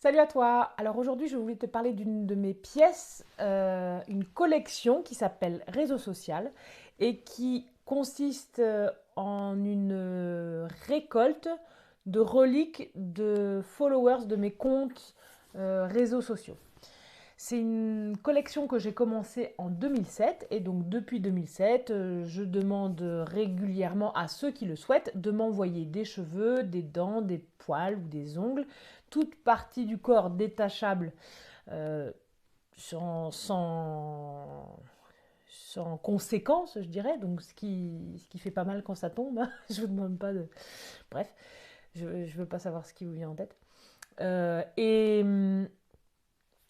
Salut à toi! Alors aujourd'hui, je voulais te parler d'une de mes pièces, une collection qui s'appelle Réseau social et qui consiste en une récolte de reliques de followers de mes comptes réseaux sociaux. C'est une collection que j'ai commencée en 2007 et donc depuis 2007, je demande régulièrement à ceux qui le souhaitent de m'envoyer des cheveux, des dents, des poils ou des ongles, toute partie du corps détachable euh, sans conséquence, je dirais. Donc ce qui fait pas mal quand ça tombe. Hein. Je vous demande pas de... Bref, je ne veux pas savoir ce qui vous vient en tête. Euh, et,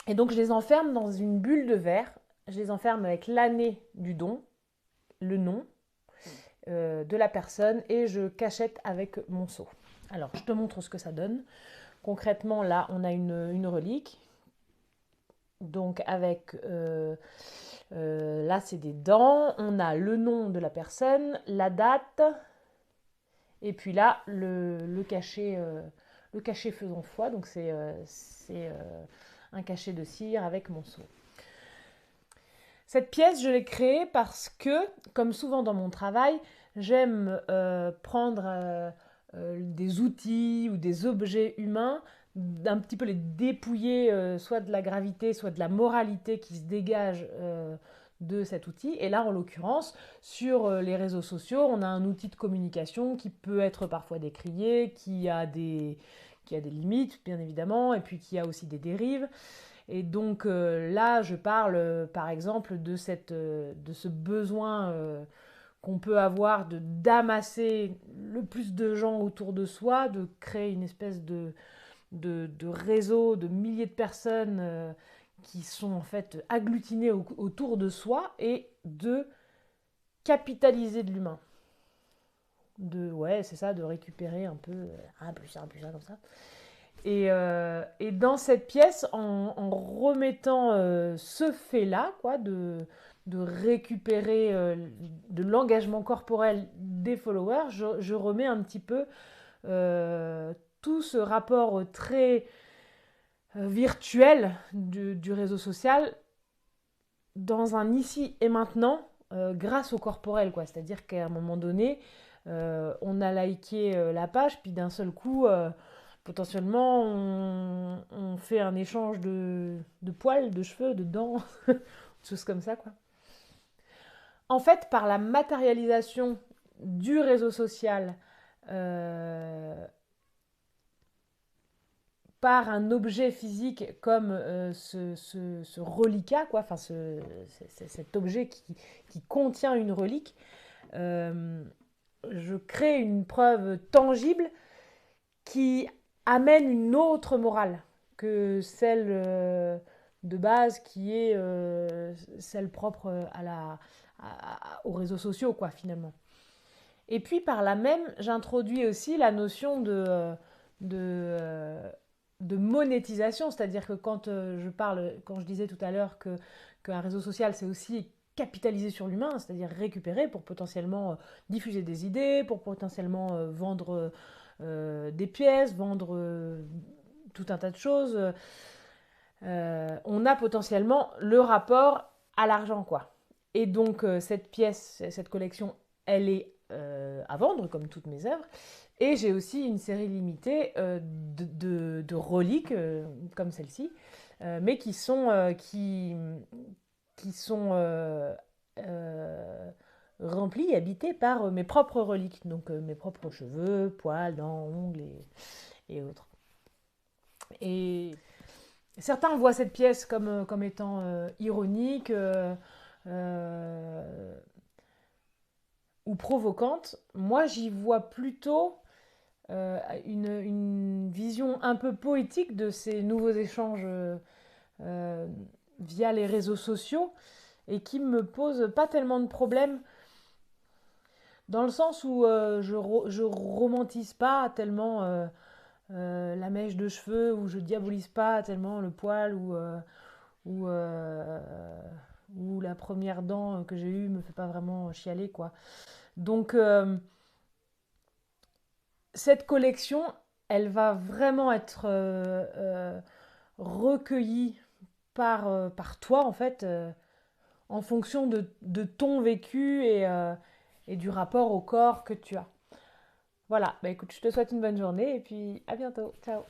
et donc je les enferme dans une bulle de verre. Je les enferme avec l'année du don, le nom de la personne et je cachette avec mon seau. Alors je te montre ce que ça donne. Concrètement, là, on a une relique. Donc avec, là, c'est des dents. On a le nom de la personne, la date, et puis là, le cachet faisant foi. Donc c'est un cachet de cire avec mon seau. Cette pièce, je l'ai créée parce que, comme souvent dans mon travail, j'aime prendre des outils ou des objets humains, d'un petit peu les dépouiller, soit de la gravité, soit de la moralité qui se dégage de cet outil. Et là, en l'occurrence, sur les réseaux sociaux, on a un outil de communication qui peut être parfois décrié, qui a des limites, bien évidemment, et puis qui a aussi des dérives. Et donc là, je parle par exemple de ce besoin qu'on peut avoir de d'amasser le plus de gens autour de soi, de créer une espèce de réseau de milliers de personnes qui sont en fait agglutinées autour de soi et de capitaliser de l'humain. Ouais, c'est ça, de récupérer un peu, un plus un, comme ça. Et dans cette pièce, en remettant ce fait-là, quoi, de récupérer de l'engagement corporel des followers, je remets un petit peu tout ce rapport très virtuel du réseau social dans un ici et maintenant grâce au corporel, quoi. C'est-à-dire qu'à un moment donné, on a liké la page, puis d'un seul coup, potentiellement, on fait un échange de poils, de cheveux, de dents, des choses comme ça, quoi. En fait, par la matérialisation du réseau social, euh, par un objet physique comme ce reliquat, quoi, enfin cet objet qui contient une relique, euh, je crée une preuve tangible qui amène une autre morale que celle de base qui est celle propre aux réseaux sociaux, quoi, finalement. Et puis par là même, j'introduis aussi la notion de, euh, de monétisation, c'est-à-dire que quand je disais tout à l'heure qu'un réseau social, c'est aussi capitaliser sur l'humain, c'est-à-dire récupérer pour potentiellement diffuser des idées, pour potentiellement vendre des pièces, vendre tout un tas de choses, on a potentiellement le rapport à l'argent, quoi. Et donc cette pièce, cette collection, elle est à vendre, comme toutes mes œuvres. Et j'ai aussi une série limitée de reliques, comme celle-ci, mais qui sont remplies et habitées par mes propres reliques, donc mes propres cheveux, poils, dents, ongles et autres. Et certains voient cette pièce comme étant ironique euh, ou provocante. Moi, j'y vois plutôt une vision un peu poétique de ces nouveaux échanges euh, via les réseaux sociaux et qui me pose pas tellement de problèmes dans le sens où je romantise pas tellement la mèche de cheveux ou je diabolise pas tellement le poil ou, euh, ou la première dent que j'ai eue me fait pas vraiment chialer, quoi. Donc cette collection, elle va vraiment être recueillis par toi, en fait, en fonction de ton vécu et du rapport au corps que tu as. Voilà, bah écoute, je te souhaite une bonne journée et puis à bientôt. Ciao.